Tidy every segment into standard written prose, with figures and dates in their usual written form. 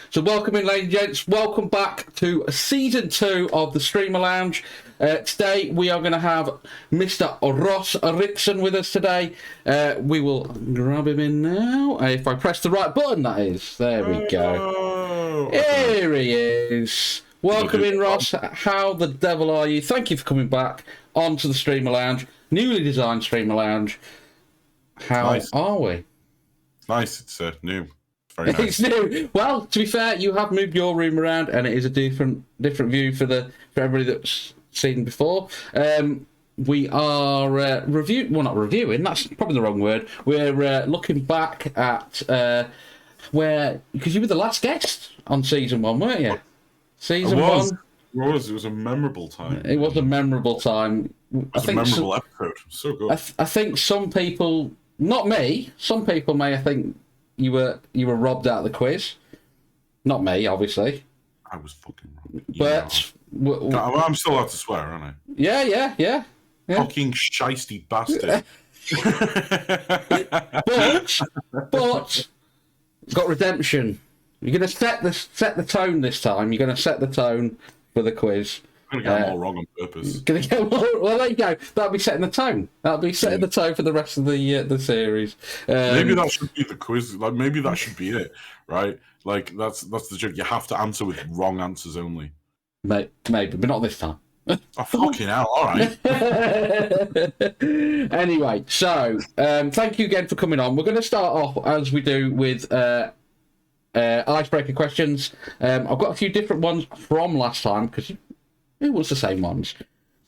So welcome in, ladies and gents. Welcome back to Season 2 of the Streamer Lounge. Today we are going to have Mr. Ross Rickson with us today. We will grab him in now. If I press the right button, that is. There we go. Here he is. Welcome in, Ross. How the devil are you? Thank you for coming back onto the Streamer Lounge. Newly designed Streamer Lounge. How are we? It's nice. It's new. Very nice. It's new. Well, to be fair, you have moved your room around, and it is a different view for everybody that's seen before. We are not reviewing. That's probably the wrong word. We're looking back at because you were the last guest on season 1, weren't you? Season 1. It was a memorable time. It was a memorable time. It was a memorable episode. So good. I think some people, not me, some people may think you were robbed out of the quiz. Not me, obviously. I was fucking robbed. But I'm still allowed to swear, aren't I? Yeah. Fucking shiesty bastard. but got redemption. You're gonna set the tone this time. You're gonna set the tone for the quiz. I'm gonna get them all wrong on purpose. Well, there you go. That'll be setting the tone. That'll be setting the tone for the rest of the series. Maybe that should be the quiz. Like maybe that should be it, right? Like that's the joke. You have to answer with wrong answers only. Maybe, but not this time. Oh, fucking hell! All right. Anyway, so thank you again for coming on. We're going to start off as we do with icebreaker questions. I've got a few different ones from last time because it was the same ones.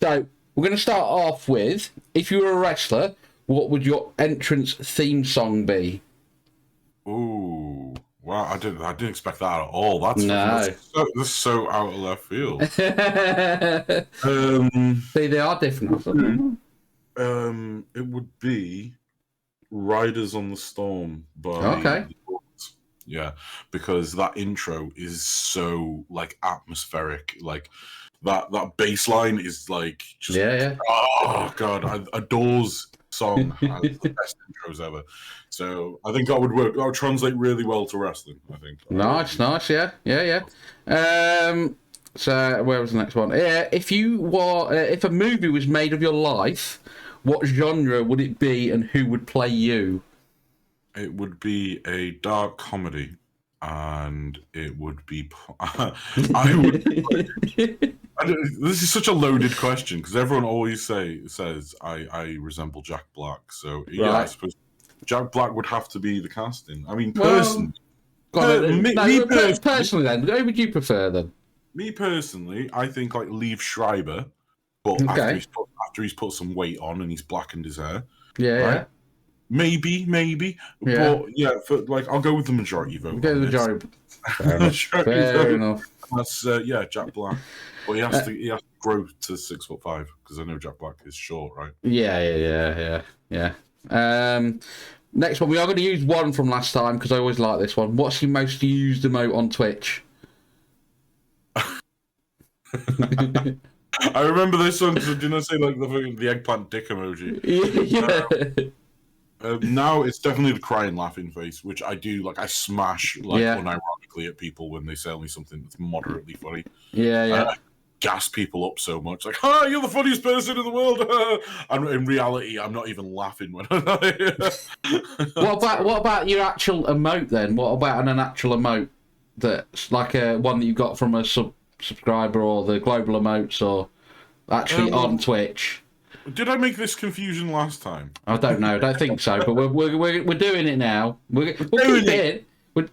So we're going to start off with, if you were a wrestler, what would your entrance theme song be? Ooh, wow! I didn't expect that at all. That's so out of left field. See, they are different. It would be "Riders on the Storm" by Okay. Yeah, because that intro is so like atmospheric, like. That bass line is like just oh god, a Doors song has the best intros ever. So I think that would work. That would translate really well to wrestling, I think. Nice, yeah. So where was the next one? If a movie was made of your life, what genre would it be, and who would play you? It would be a dark comedy, and it would be. This is such a loaded question because everyone always says I resemble Jack Black. So yeah, I suppose Jack Black would have to be the casting. I mean, personally, personally, then who would you prefer then? Me personally, I think like Liev Schreiber, but after he's put some weight on and he's blackened his hair. Yeah. Maybe. Yeah. But yeah, I'll go with the majority vote. Go with the majority. Fair enough. That's Jack Black. But he has to grow to 6'5" because I know Jack Black is short, right? Yeah. Next one, we are going to use one from last time because I always like this one. What's your most used emote on Twitch? I remember this one because didn't I say like the eggplant dick emoji? Yeah. Now it's definitely the crying laughing face, which I do like. I smash unironically at people when they sell me something that's moderately funny. Yeah. Gas people up so much, like, you're the funniest person in the world. And in reality, I'm not even laughing when What about your actual emote then? What about an actual emote that's like one that you got from a subscriber or the global emotes or actually on Twitch? Did I make this confusion last time? I don't know. I don't think so. But we're doing it now. We're doing it. We're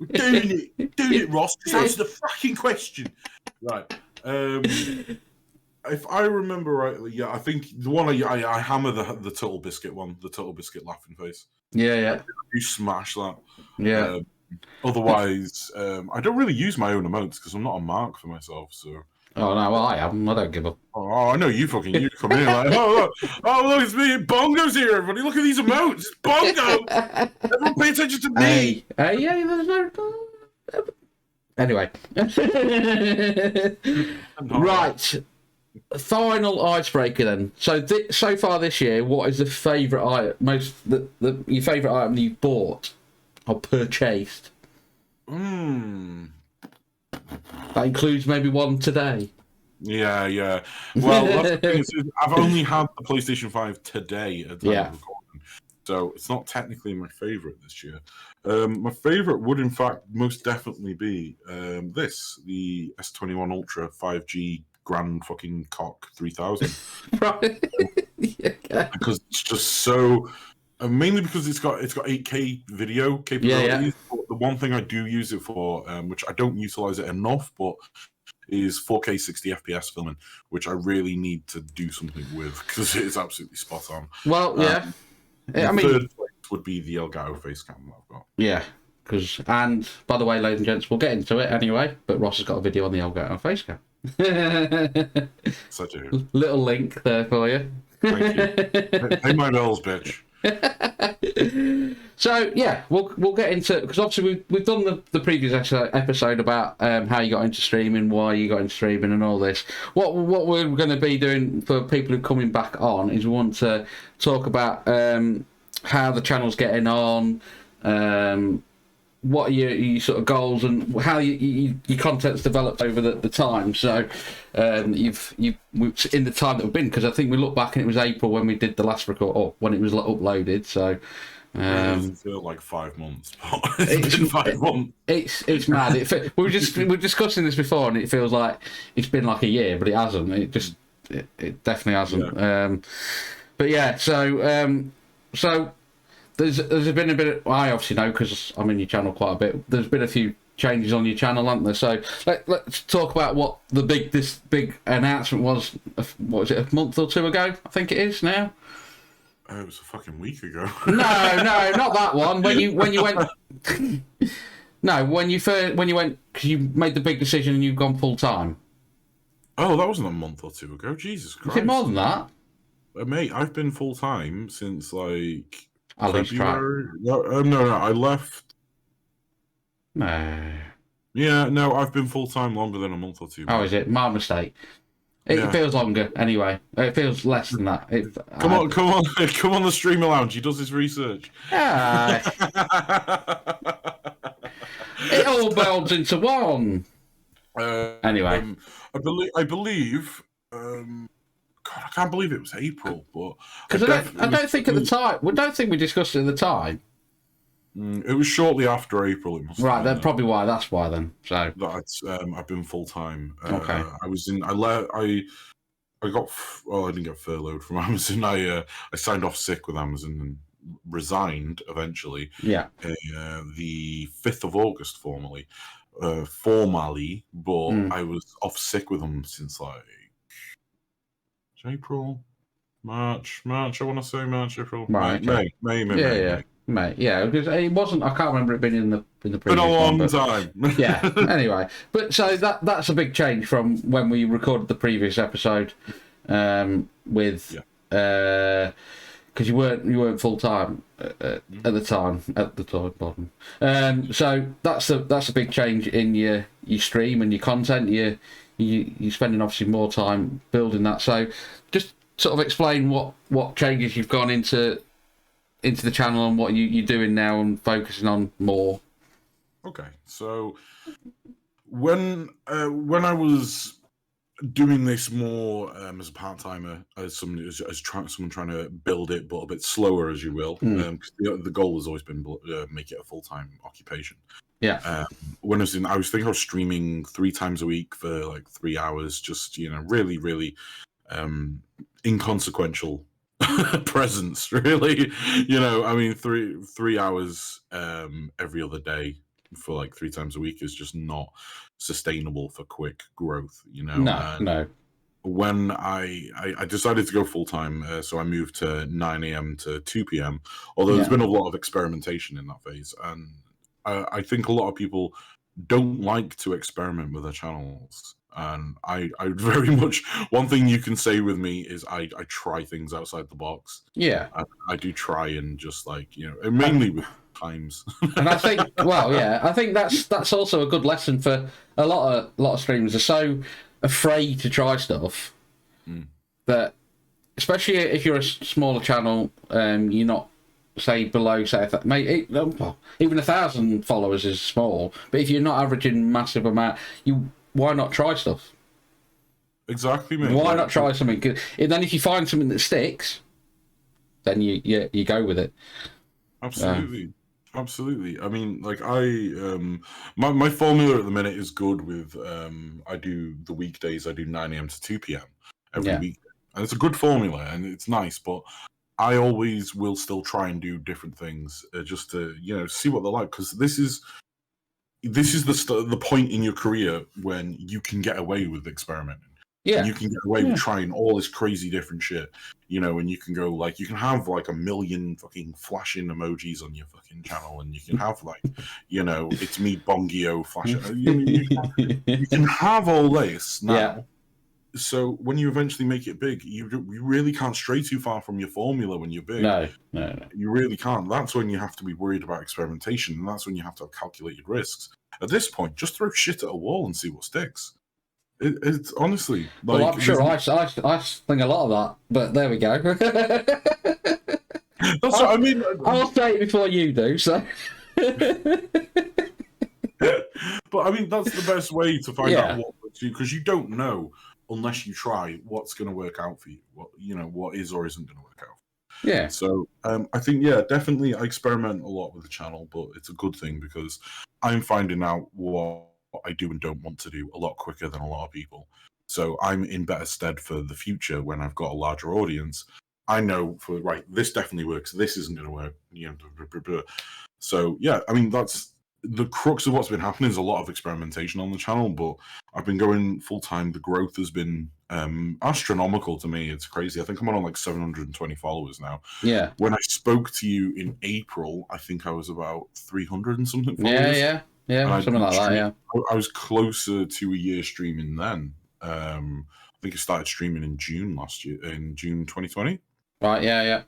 doing it, Ross. Just answer the fucking question. Right. If I remember rightly, I think the one I hammer the Total Biscuit one, the Total Biscuit laughing face. Yeah. You smash that. Yeah. Otherwise, I don't really use my own emotes because I'm not a mark for myself. So. Oh no, well I am. I don't give up. Oh, I know you come in like, look, it's me, Bongo's here, everybody. Look at these emotes, it's Bongo. Everyone pay attention to me. Hey, there's no. Anyway, right. Final icebreaker then. So so far this year, what is the favourite item? Your favourite item that you've bought or purchased? That includes maybe one today. Yeah. Well, that's the thing is, I've only had the PlayStation 5 today at the time of recording, so it's not technically my favorite this year. My favorite would, in fact, most definitely be the S21 Ultra 5G Grand fucking Cock 3000. Right. Because it's just so. Mainly because it's got 8K video capabilities. But the one thing I do use it for, which I don't utilize it enough, but is 4K 60 FPS filming, which I really need to do something with because it is absolutely spot on. Well, yeah. I mean, third place would be the Elgato face cam that I've got. Yeah. And by the way, ladies and gents, we'll get into it anyway. But Ross has got a video on the Elgato face cam. So I do. Little link there for you. Thank you. Pay my bills, bitch. So yeah, we'll get into, because obviously we've done the previous episode about how you got into streaming, why you got into streaming, and all this. What we're going to be doing for people who are coming back on is we want to talk about how the channel's getting on, what are your sort of goals, and how your content's developed over the time. So you've in the time that we've been, because I think we look back and it was April when we did the last record, or when it was uploaded. So it doesn't feel like 5 months. It's been 5 months. It's mad. We were discussing this before, and it feels like it's been like a year, but it hasn't. It definitely hasn't. Yeah. But yeah, so there's been a bit of, I obviously know because I'm in your channel quite a bit. There's been a few changes on your channel, haven't there? So let's talk about what this big announcement was. What was it, a month or two ago? I think it is now. It was a fucking week ago. No, not that one. When you went. No, when you went, because you made the big decision and you've gone full time. Oh, that wasn't a month or two ago. Jesus Christ! Is it more than that? Mate, I've been full time since like At least February. No, I left. No. Yeah, no, I've been full time longer than a month or two. Oh, is it? My mistake. It feels longer anyway. It feels less than that. Come on the streamer lounge. He does his research. It all melds into one. Anyway, I believe. God, I can't believe it was April, but because I don't think at the time. We don't think we discussed it at the time. It was shortly after April. It must right, that's probably why. That's why then. So that's I've been full time. Okay. I got. Well, I didn't get furloughed from Amazon. I signed off sick with Amazon and resigned eventually. Yeah. The 5th of August, formally, but I was off sick with them since like April, March. I want to say March, April, right, May. May, yeah, because it wasn't. I can't remember it being in the previous. Been a long one, time. Yeah. Anyway, but so that's a big change from when we recorded the previous episode, with because you weren't full time at the time. Pardon. So that's a big change in your stream and your content. You're spending obviously more time building that. So just sort of explain what changes you've gone into the channel and what you're doing now and focusing on more. Okay, so when I was doing this more as a part-timer, as someone trying to build it, but a bit slower, as you will, because the goal has always been make it a full-time occupation. Yeah. When I was streaming 3 times a week for like 3 hours, just really, really inconsequential presence, really. I mean, 3 hours every other day for like 3 times a week is just not sustainable for quick growth. No. When I decided to go full time, so I moved to 9 a.m. to 2 p.m. Although there's been a lot of experimentation in that phase, and I think a lot of people don't like to experiment with their channels. And I very much, one thing you can say with me is I try things outside the box. Yeah. I do try and just mainly with times. And I think, I think that's also a good lesson for a lot of streamers. Are so afraid to try stuff that, especially if you're a smaller channel, you're not say below, say, even 1,000 followers is small. But if you're not averaging massive amount, why not try stuff? Exactly, mate. Why not try something? And then if you find something that sticks, then you go with it. Absolutely. Absolutely. I mean, like my formula at the minute is good with I do the weekdays, I do 9 a.m. to 2 p.m. every week. And it's a good formula and it's nice, but I always will still try and do different things just to, see what they're like, because this is the point in your career when you can get away with experimenting. Yeah. And you can get away with trying all this crazy different shit, and you can go, like, you can have like 1 million fucking flashing emojis on your fucking channel, and you can have like, it's me Bongio flashing. You can have all this now. Yeah. So when you eventually make it big, you really can't stray too far from your formula when you're big. No. You really can't. That's when you have to be worried about experimentation, and that's when you have to have calculated risks. At this point, just throw shit at a wall and see what sticks. It's honestly like. Well, I'm sure I think a lot of that, but there we go. That's what I mean. I'll say it before you do. So. But I mean, that's the best way to find out what works for you, because you don't know unless you try what's going to work out for you. What is or isn't going to work out. Yeah. So I think definitely I experiment a lot with the channel, but it's a good thing because I'm finding out what I do and don't want to do a lot quicker than a lot of people. So I'm in better stead for the future when I've got a larger audience. I know this definitely works. This isn't going to work. So I mean, that's the crux of what's been happening is a lot of experimentation on the channel, but I've been going full time. The growth has been astronomical to me. It's crazy. I think I'm on like 720 followers now. Yeah. When I spoke to you in April, I think I was about 300 and something followers. Yeah, something like that. Yeah. I was closer to a year streaming then. I think I started streaming in June last year, in June 2020. Right. Yeah.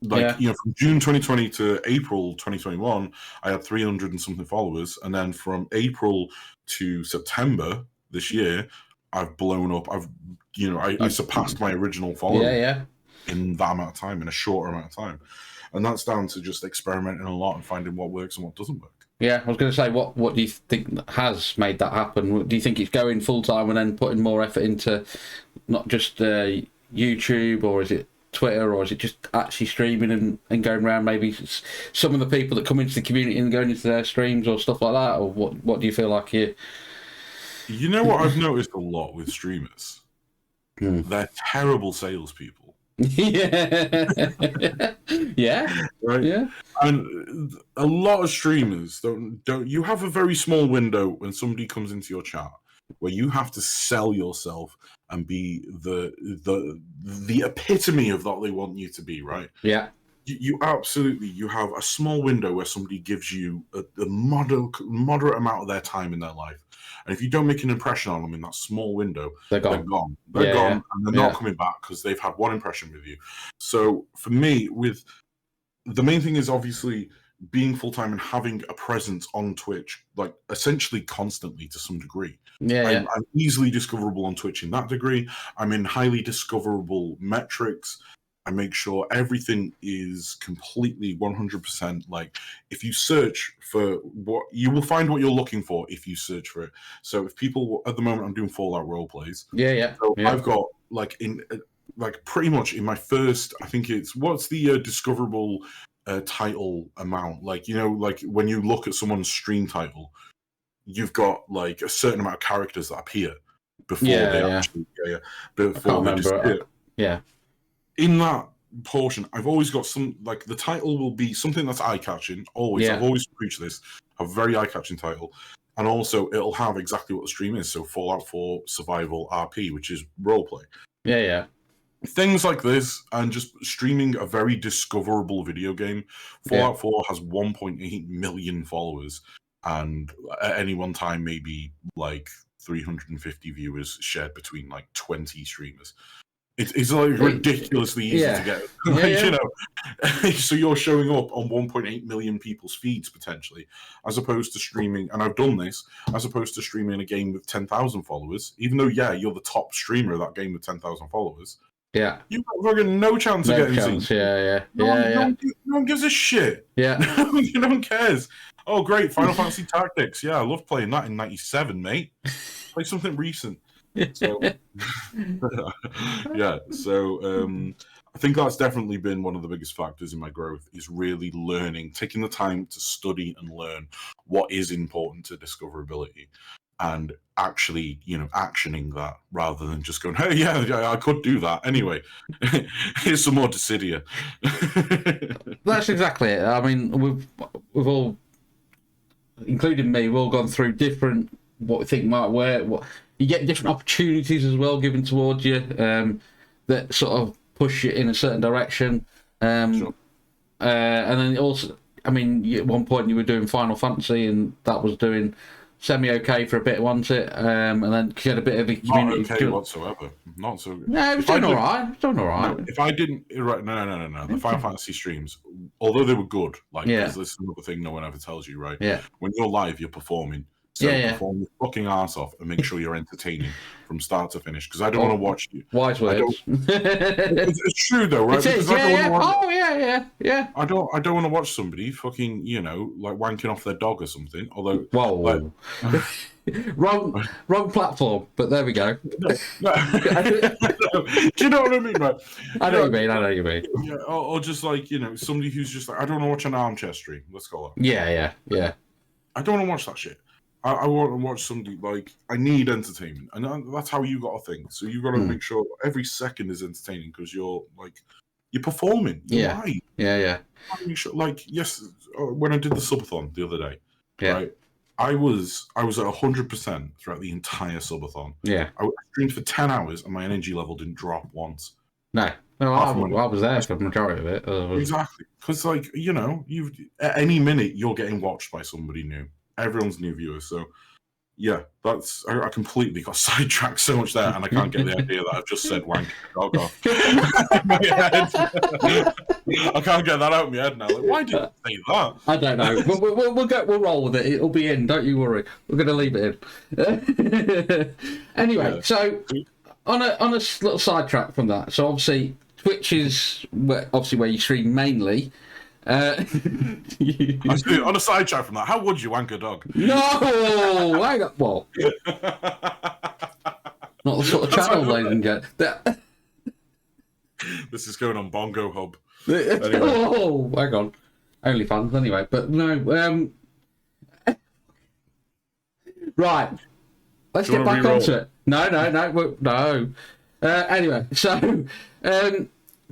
From June 2020 to April 2021, I had 300 and something followers, and then from April to September this year, I've blown up. I surpassed my original followers in that amount of time, in a shorter amount of time, and that's down to just experimenting a lot and finding what works and what doesn't work. Yeah, I was going to say, what do you think has made that happen? Do you think it's going full time and then putting more effort into not just YouTube, or is it Twitter, or is it just actually streaming and going around maybe some of the people that come into the community and going into their streams or stuff like that? Or what do you feel like here? You know what I've noticed a lot with streamers? They're terrible salespeople. Yeah. Right. Yeah. And a lot of streamers don't. You have a very small window when somebody comes into your chat where you have to sell yourself and be the epitome of what they want you to be. Right. Yeah. You have a small window where somebody gives you a moderate amount of their time in their life. And if you don't make an impression on them in that small window, they're gone. They're gone, and they're not coming back because they've had one impression with you. So for me, the main thing is obviously being full-time and having a presence on Twitch, like essentially constantly to some degree. I'm easily discoverable on Twitch in that degree. I'm in highly discoverable metrics. I make sure everything is completely 100%. Like, if you search for what, you will find what you're looking for if you search for it. So if people, at the moment, I'm doing Fallout role plays. So I've got pretty much in my first, I think what's the discoverable title amount? Like when you look at someone's stream title, you've got like a certain amount of characters that appear before they actually before they disappear. In that portion, I've always got the title will be something that's eye-catching. Always, I've always preached this. A very eye-catching title, and also it'll have exactly what the stream is. So Fallout 4 Survival RP, which is roleplay. Things like this, and just streaming a very discoverable video game. Fallout 4 has 1.8 million followers, and at any one time, maybe like 350 viewers shared between like 20 streamers. It's like ridiculously easy to get. So you're showing up on 1.8 million people's feeds potentially, as opposed to streaming, and I've done this, as opposed to streaming a game with 10,000 followers, even though, you're the top streamer of that game with 10,000 followers. Yeah. You've got fucking no chance of getting seen. Yeah. No one gives a shit. Yeah. No one cares. Oh, great. Final Fantasy Tactics. Yeah, I loved playing that in 97, mate. Play something recent. So, yeah. So, I think that's definitely been one of the biggest factors in my growth is really learning, taking the time to study and learn what is important to discoverability and actually, actioning that rather than just going, hey, yeah, I could do that. Anyway, here's some more Dissidia. That's exactly it. I mean, we've all, including me, we've all gone through different, what we think might work. What you get different opportunities as well given towards you that sort of push you in a certain direction. Sure. And then also, I mean, at one point you were doing Final Fantasy, and that was doing semi-okay for a bit, wasn't it? And then you had a bit of a community. Not okay whatsoever. Not so good. No, it was doing all right. No, if I didn't, right? No. The Final Fantasy streams, although they were good, because this is another thing no one ever tells you, right? Yeah. When you're live, you're performing. So perform your fucking ass off and make sure you're entertaining from start to finish. Because I don't want to watch you. Wise words. It's true though, right? It is. Yeah. I don't want to watch somebody fucking, like wanking off their dog or something. Although, whoa, wrong platform. But there we go. No. Do you know what I mean, right? I know what you mean. Yeah, or just like somebody who's just like, I don't want to watch an armchair stream. Let's call it. Yeah. I don't want to watch that shit. I want to watch somebody like I need entertainment, and that's how you got to think. So you got to make sure every second is entertaining because you're performing. You're live. Yeah. Like when I did the subathon the other day, right? I was at 100% throughout the entire subathon. Yeah. I streamed for 10 hours and my energy level didn't drop once. No, I was there for the majority of it. Exactly, because you've at any minute you're getting watched by somebody new. Everyone's new viewers, so yeah, I completely got sidetracked so much there, and I can't get the idea that I've just said wank dog off. I can't get that out of my head now. Like, why did I say that? I don't know. We'll roll with it. It'll be in. Don't you worry. We're going to leave it in. Anyway, so on a little sidetrack from that. So obviously Twitch is where you stream mainly. On a sidetrack from that, how would you wank a dog? No, I got well. Not the sort of channel they can get. This is going on Bongo Hub. Anyway. Oh, hang on. OnlyFans anyway, but no. Right, let's get back onto it. No. Anyway, so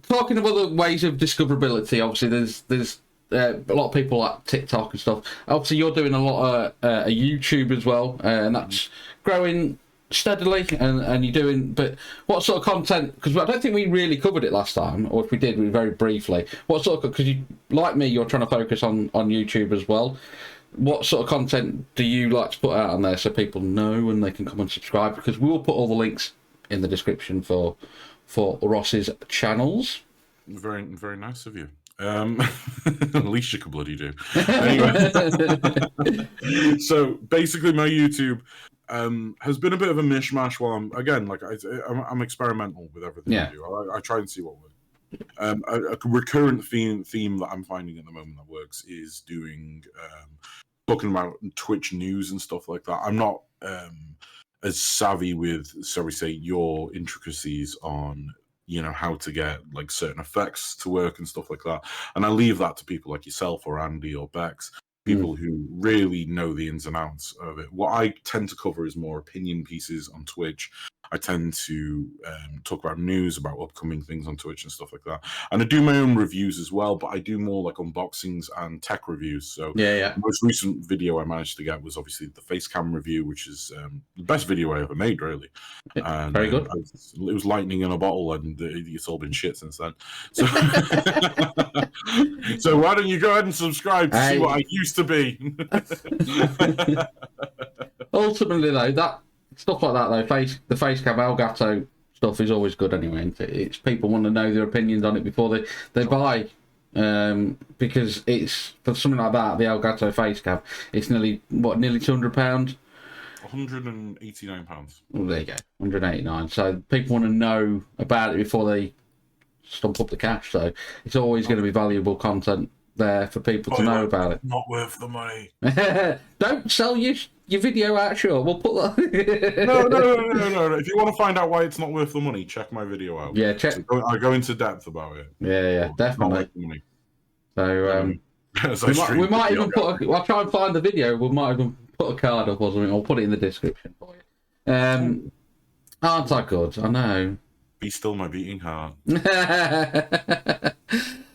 talking of other ways of discoverability, obviously there's a lot of people like TikTok and stuff. Obviously, you're doing a lot of YouTube as well, and that's growing steadily. And you're doing, but what sort of content? Because I don't think we really covered it last time, or if we did, we very briefly. What sort of? Because you, like me, you're trying to focus on YouTube as well. What sort of content do you like to put out on there so people know and they can come and subscribe? Because we will put all the links in the description for Ross's channels. Very, very nice of you. At least you could bloody do. Anyway, so basically, my YouTube has been a bit of a mishmash. While I'm experimental with everything I do. I try and see what works. A recurrent theme that I'm finding at the moment that works is doing talking about Twitch news and stuff like that. I'm not as savvy with, shall we say, your intricacies on how to get like certain effects to work and stuff like that, and I leave that to people like yourself or Andy or Bex, people who really know the ins and outs of it. What I tend to cover is more opinion pieces on Twitch. I tend to talk about news, about upcoming things on Twitch and stuff like that. And I do my own reviews as well, but I do more like unboxings and tech reviews. So the most recent video I managed to get was obviously the face cam review, which is the best video I ever made, really. And, very good. It was lightning in a bottle, and it's all been shit since then. So, so why don't you go ahead and subscribe to see what I used to be? Ultimately, though, that stuff like that, though, the facecam Elgato stuff is always good anyway. It's people want to know their opinions on it before they buy, because it's for something like that. The Elgato facecam, it's nearly £200. £189. Well, there you go, 189. So people want to know about it before they stump up the cash. So it's always going to be valuable content there for people to know about it. Not worth the money. Don't sell your video out, sure. We'll put that. No. If you want to find out why it's not worth the money, check my video out. Yeah, check. I go into depth about it. Yeah, definitely. So we might even put. I'll try and find the video. We might even put a card up or something. I'll put it in the description for you. Aren't I good? I know. Be still my beating heart.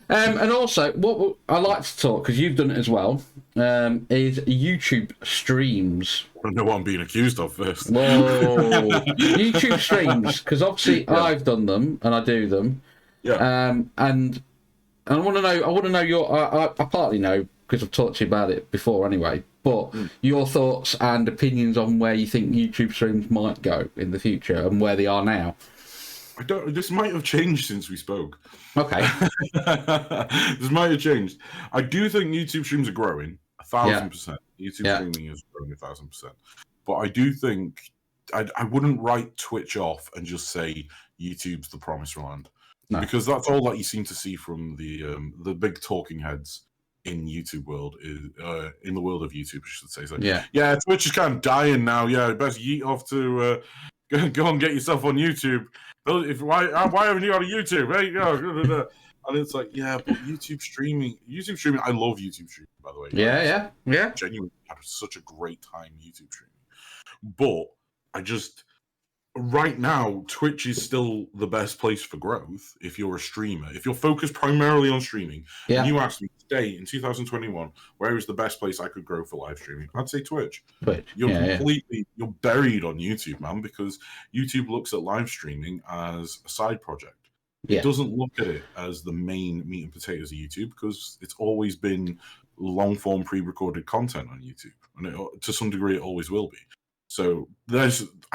And also, what I like to talk, because you've done it as well, is YouTube streams. I don't know what I'm being accused of first. Whoa. YouTube streams, because obviously I've done them and I do them. Yeah. And I want to know your. I partly know because I've talked to you about it before anyway. But your thoughts and opinions on where you think YouTube streams might go in the future and where they are now. This might have changed since we spoke. Okay. This might have changed. I do think YouTube streams are growing 1,000%. YouTube streaming is growing 1,000%. But I do think I wouldn't write Twitch off and just say YouTube's the promised land. No. Because that's all that you seem to see from the big talking heads in YouTube world, in the world of YouTube, I should say. So yeah, Twitch is kind of dying now. Yeah, best yeet off to go and get yourself on YouTube. Why haven't you got a YouTube? There you go. And it's like, yeah, but YouTube streaming. I love YouTube streaming, by the way. Yeah. Genuinely had such a great time YouTube streaming. But right now, Twitch is still the best place for growth if you're a streamer. If you're focused primarily on streaming, and you asked me today in 2021, where is the best place I could grow for live streaming? I'd say Twitch. You're you're buried on YouTube, man, because YouTube looks at live streaming as a side project. It doesn't look at it as the main meat and potatoes of YouTube because it's always been long-form pre-recorded content on YouTube. And to some degree, it always will be. So I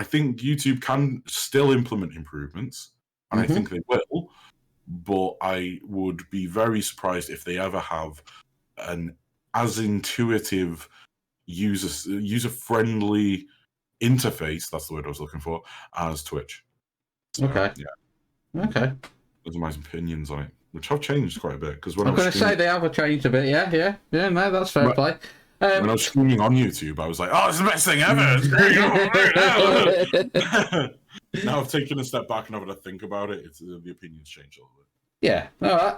think YouTube can still implement improvements, and I think they will, but I would be very surprised if they ever have an as intuitive, user-friendly interface, that's the word I was looking for, as Twitch. Okay. Okay. Those are my opinions on it, which have changed quite a bit. Because I'm going to say they have changed a bit, yeah, no, that's fair play. When I was streaming on YouTube, I was like, "Oh, it's the best thing ever!" Now I've taken a step back and I've had to think about it. The opinions change a little bit. Yeah, no,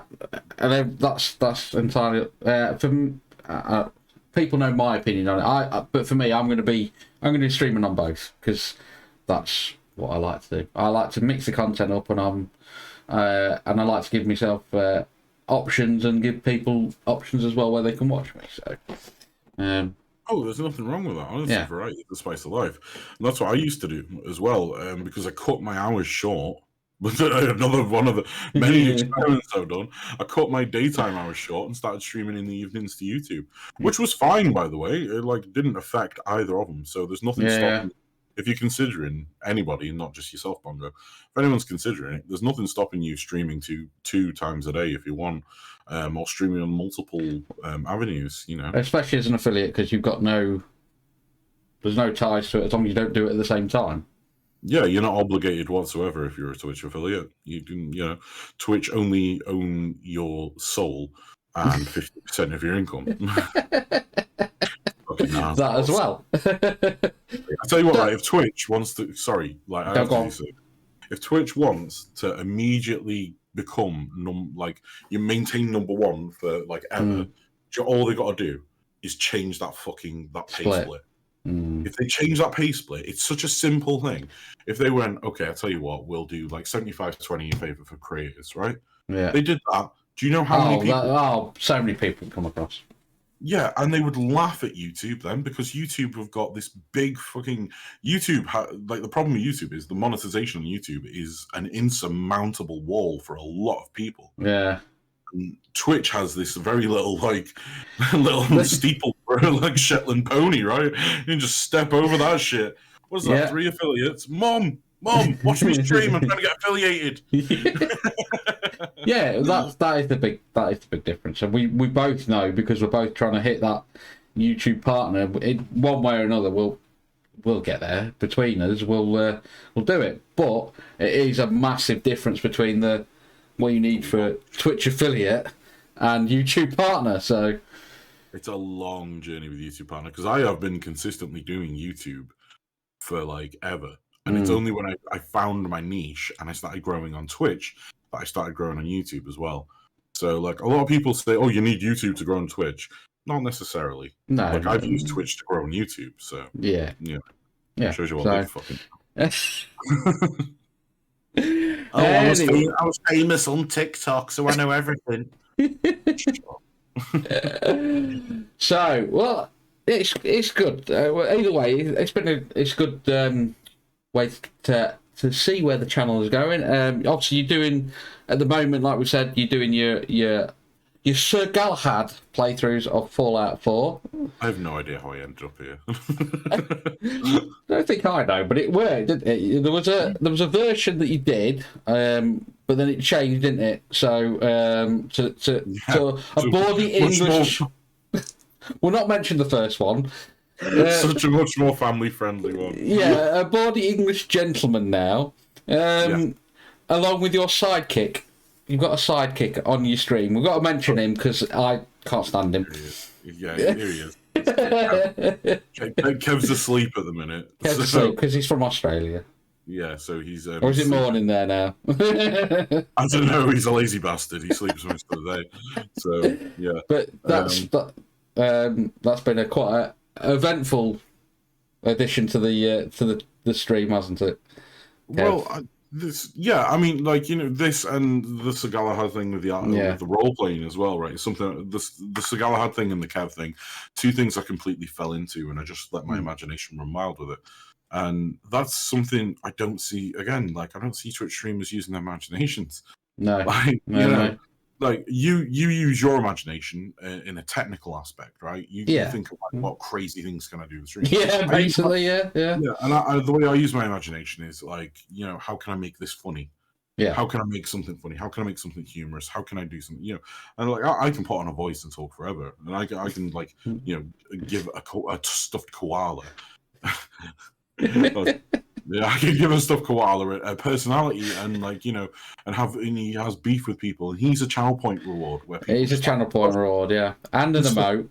that's entirely. People know my opinion on it. But for me, I'm going to be streaming on both because that's what I like to do. I like to mix the content up, and I like to give myself options and give people options as well where they can watch me. So. There's nothing wrong with that. Honestly, variety is the spice of life. And that's what I used to do as well, because I cut my hours short. But another one of the many experiments I've done, I cut my daytime hours short and started streaming in the evenings to YouTube, which was fine, by the way. It didn't affect either of them. So there's nothing stopping. If you're considering anybody, not just yourself, Bongo, if anyone's considering it, there's nothing stopping you streaming two times a day if you want, or streaming on multiple avenues, Especially as an affiliate, because there's no ties to it as long as you don't do it at the same time. Yeah, you're not obligated whatsoever if you're a Twitch affiliate. You can, Twitch only own your soul and 50% of your income. That as well. I tell you what, right, if Twitch wants to, if Twitch wants to immediately become you maintain number one for ever, all they got to do is change that pay split. If they change that pay split, it's such a simple thing. If they went, okay, I tell you what, we'll do 75-20 in favor for creators, right? Yeah, they did that. Do you know how many people? So many people come across. Yeah, and they would laugh at YouTube then because YouTube have got this big fucking the problem with YouTube is the monetization on YouTube is an insurmountable wall for a lot of people. Yeah. And Twitch has this very little steeple like Shetland pony, right? You can just step over that shit. What's that? 3 affiliates? Mom, watch me stream. I'm trying to get affiliated. Yeah, that is the big difference, and we both know because we're both trying to hit that YouTube partner in one way or another. we'll get there. Between us, we'll do it. But it is a massive difference between what you need for Twitch affiliate and YouTube partner. So it's a long journey with YouTube partner, because I have been consistently doing YouTube for like ever, and it's only when I found my niche and I started growing on Twitch that I started growing on YouTube as well. So like a lot of people say, oh, you need YouTube to grow on Twitch. Not necessarily. no, like I've used Twitch to grow on YouTube. So yeah. Shows you what they fucking. Oh, anyway. I was famous on TikTok, so I know everything. So, well, it's good. Either way, it's good way to see where the channel is going. Obviously, you're doing at the moment, like we said, you're doing your Sir Galahad playthroughs of Fallout 4. I have no idea how I ended up here. I don't think I know, but it worked, didn't it? There was a version that you did, but then it changed, didn't it? So to aboard the English. We'll not mention the first one. Such a much more family-friendly one. Yeah, aboard the English gentleman now, along with your sidekick. You've got a sidekick on your stream. We've got to mention him because I can't stand him. Yeah, here he is. Kev's asleep at the minute. Kev's asleep because he's from Australia. Yeah, so he's... or is it morning there now? I don't know, he's a lazy bastard. He sleeps most of the day. So, yeah. But that's been a quite eventful addition to the stream, hasn't it? Kev? Well, I mean, like, this and the Sir Galahad thing with the role playing as well, right? Something the Sir Galahad thing and the Kev thing, two things I completely fell into, and I just let my imagination run wild with it. And that's something I don't see again. Like, I don't see Twitch streamers using their imaginations. No, like, no. Like you use your imagination in a technical aspect, right? You think of like, what crazy things can I do with stream? Yeah, basically, yeah. And the way I use my imagination is like, how can I make this funny? Yeah. How can I make something funny? How can I make something humorous? How can I do something? And like I can put on a voice and talk forever, and I can like give a stuffed koala. Yeah, I can give a stuffed koala a personality, and like and he has beef with people, and he's a channel point reward. He's a channel point reward, yeah, and an emote.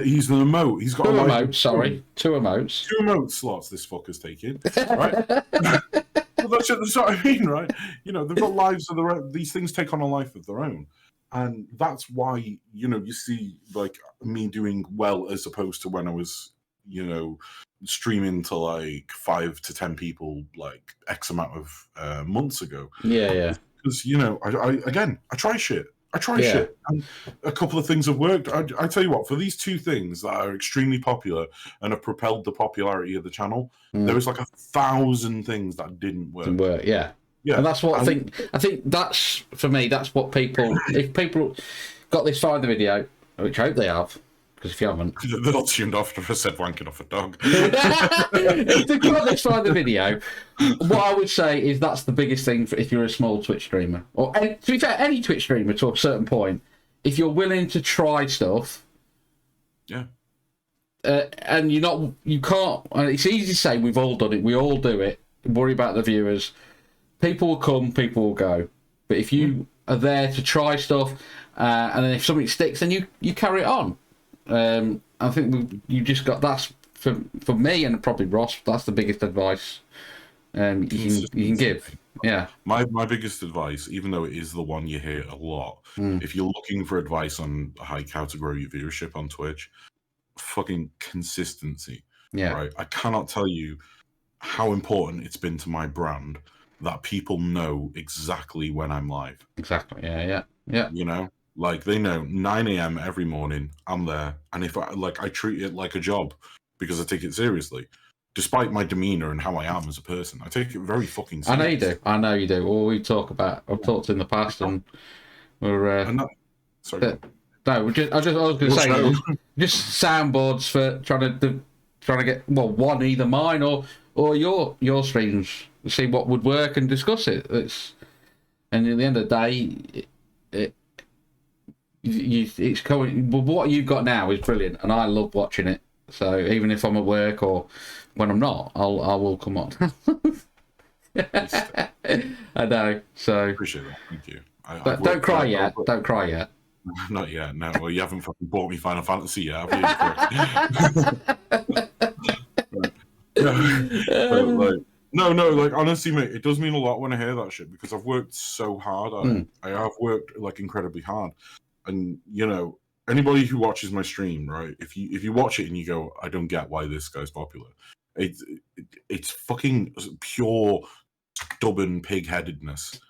He's an emote. He's got two emotes. Two emotes. 2 emote slots. This fucker's taking, right? Well, that's what I mean, right? They've got lives of their own. These things take on a life of their own, and that's why you see like me doing well as opposed to when I was streaming to like 5 to 10 people like X amount of months ago. Yeah. Because I try shit. Shit, and a couple of things have worked. I tell you what, for these 2 things that are extremely popular and have propelled the popularity of the channel, there was like 1,000 things that didn't work. Yeah. And that's what I think that's, for me, that's what if people got this far in the video, which I hope they have, because if you haven't, they're not tuned off if I said wanking off a dog. If they've got this far in the video, what I would say is that's the biggest thing if you're a small Twitch streamer, or to be fair, any Twitch streamer to a certain point. If you're willing to try stuff, and you can't. And it's easy to say we've all done it. We all do it. Worry about the viewers. People will come. People will go. But if you are there to try stuff, and then if something sticks, then you carry it on. I think you just got that's for me and probably Ross. That's the biggest advice you can give. Yeah. My biggest advice, even though it is the one you hear a lot, if you're looking for advice on how to grow your viewership on Twitch, fucking consistency. Yeah. Right. I cannot tell you how important it's been to my brand that people know exactly when I'm live. Exactly. Yeah. Like they know 9 a.m. every morning I'm there, and if I treat it like a job because I take it seriously, despite my demeanor and how I am as a person. I take it very fucking seriously. I know you do. Well, I've talked in the past, and we're sorry. No, I was going to say just soundboards for trying to get one, either mine or your streams, see what would work and discuss it. And at the end of the day, it's coming. What you've got now is brilliant, and I love watching it. So even if I'm at work or when I'm not, I will come on. I know. So Appreciate that. Thank you. But don't cry yet. Don't cry yet. Not yet. No. Well, you haven't fucking bought me Final Fantasy yet, have you? But, no, like honestly, mate, it does mean a lot when I hear that shit because I've worked so hard at it. I have worked like incredibly hard, and anybody who watches my stream, right? If you watch it and you go, I don't get why this guy's popular. It's fucking pure stubborn pig-headedness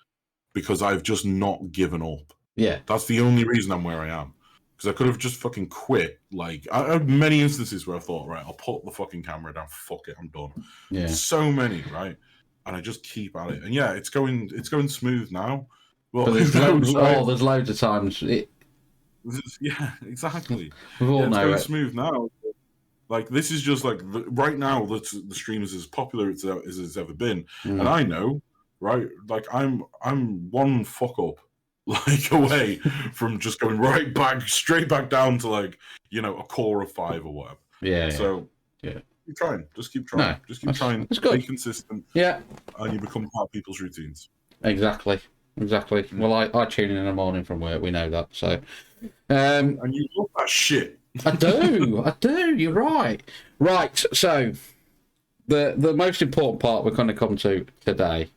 because I've just not given up. Yeah, that's the only reason I'm where I am. Because I could have just fucking quit. Like, I had many instances where I thought, right, I'll put the fucking camera down. Fuck it, I'm done. Yeah. So many, right? And I just keep at it. And yeah, it's going smooth now. Well, there's loads of times. Yeah, exactly. We all know it's going smooth now. Like, this is just like right now. The stream is as popular as it's ever been, and I know, right? Like, I'm one fuck up. Like away from just going straight back down to like a core of 5 or whatever. Yeah. So keep trying. Just keep trying. No, just keep trying. Stay consistent. Yeah. And you become part of people's routines. Exactly. Well, I tune in the morning from work. We know that. So. And you love that shit. I do. You're right. Right. So the most important part we're going to come to today.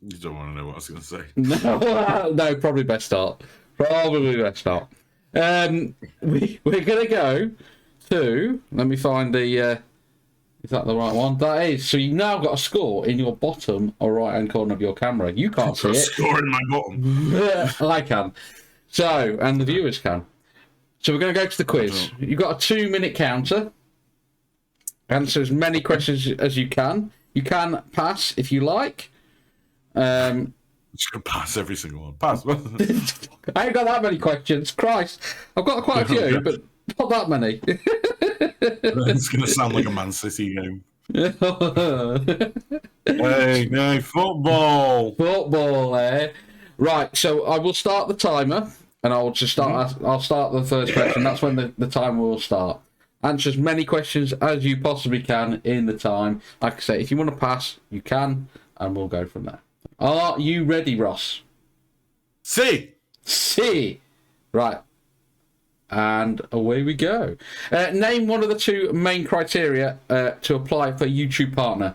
You don't want to know what I was going to say. No, probably best start. We're going to go to. Let me find the. Is that the right one? That is. So you now got a score in your bottom or right hand corner of your camera. You can't see it. Score in my bottom. I can. So, and the viewers can. So we're going to go to the quiz. You've got a 2-minute counter. Answer as many questions as you can. You can pass if you like. Just gonna pass every single one. Pass. I ain't got that many questions. Christ, I've got quite a few, but not that many. It's gonna sound like a Man City game. Hey, football. Football, eh? Right. So I will start the timer, and I'll just start. I'll start the first question. That's when the timer will start. Answer as many questions as you possibly can in the time. Like I say, if you want to pass, you can, and we'll go from there. Are you ready, Ross? See. Right. And away we go. Name one of the 2 main criteria to apply for YouTube partner.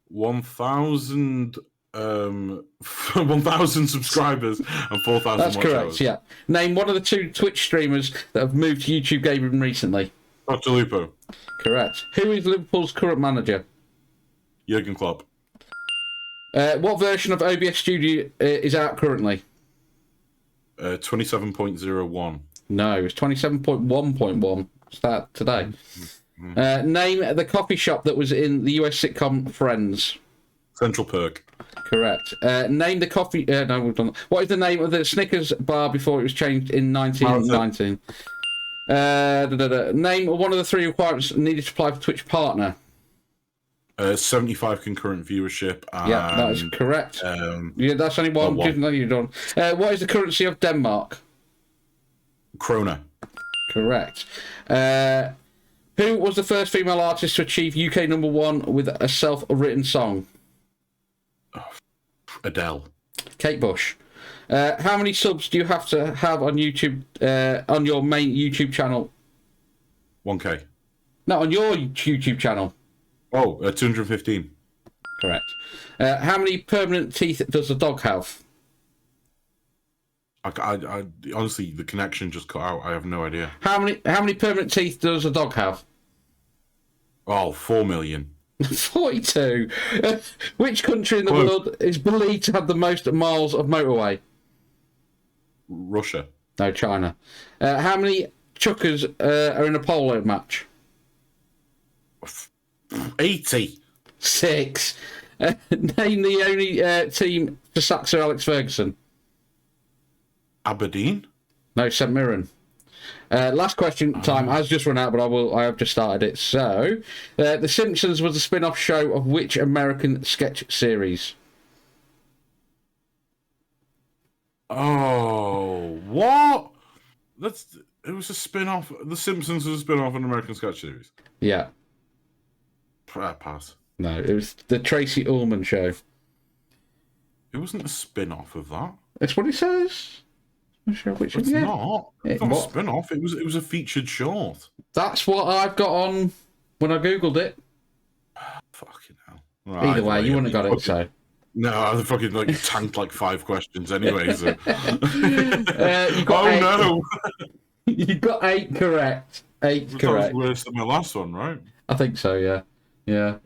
1,000 subscribers and 4,000 That's correct, hours. Yeah. Name one of the 2 Twitch streamers that have moved to YouTube gaming recently. Dr. Lupo. Correct. Who is Liverpool's current manager? Jurgen Klopp. What version of OBS Studio is out currently? 27.01. No, it's 27.1.1. It's that today. Name the coffee shop that was in the US sitcom Friends. Central Perk. Correct. Name the coffee... no, we've done... What is the name of the Snickers bar before it was changed in 1919? Name one of the 3 requirements needed to apply for Twitch partner. 75 concurrent viewership. And, yeah, that is correct. That's only one. You've done. What is the currency of Denmark? Krona. Correct. Who was the first female artist to achieve UK #1 with a self-written song? Adele. Kate Bush. How many subs do you have to have on YouTube on your main YouTube channel? 1K. No, on your YouTube channel. 215. Correct. How many permanent teeth does a dog have? I honestly, the connection just cut out. I have no idea. How many permanent teeth does a dog have? 4 million. 42. Which country in the world is believed to have the most miles of motorway? Russia. No, China. How many chuckers are in a polo match? 80. 6. Name the only team to sack Sir Alex Ferguson. Aberdeen. No, St Mirren. Last question time has just run out, but I have just started it. So, The Simpsons was a spin-off show of which American sketch series? Oh, what? It was a spin-off. The Simpsons was a spin-off of an American Sketch Series. Yeah. Pass. No, it was the Tracy Ullman Show. It wasn't a spin-off of that. That's what it says. It's not. It's not a spin-off. It was a featured short. That's what I've got on when I googled it. Fucking hell. Right, either way, you wouldn't have got it, so. No, I fucking tanked 5 questions anyway. So. You got 8. No! You got 8 correct. 8 correct. That was worse than my last one, right? I think so. Yeah. Yeah.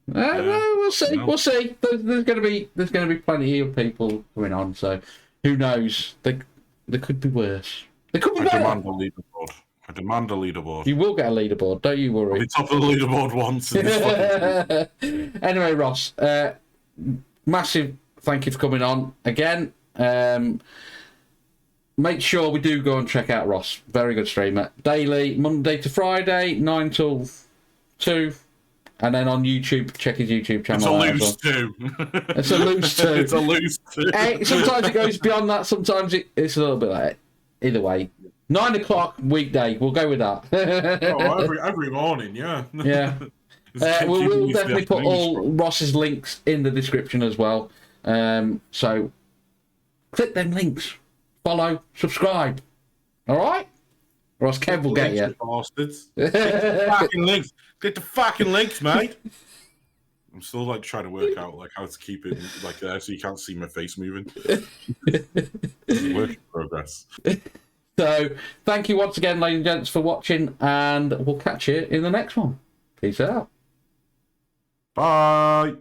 No, we'll see. No. We'll see. There's going to be plenty of people coming on. So who knows? They could be worse. They could be better. I demand a leaderboard. You will get a leaderboard. Don't you worry. I'll be top of the leaderboard once. Anyway, Ross. Massive thank you for coming on again. Make sure we do go and check out Ross. Very good streamer. Daily, Monday to Friday, 9 till 2. And then on YouTube, check his YouTube channel. It's a loose 2. It's a loose 2. It's a loose 2. Sometimes it goes beyond that. Sometimes it's a little bit like it. Either way. 9 o'clock weekday. We'll go with that. Every morning, yeah. Yeah. We'll definitely put all Ross's links in the description as well. So click them links. Follow, subscribe. All right? Or else Kev will get you. Bastards. Get the fucking links. Get the fucking links, mate. I'm still trying to work out how to keep it there so you can't see my face moving. It's a work in progress. So thank you once again, ladies and gents, for watching, and we'll catch you in the next one. Peace out. Bye.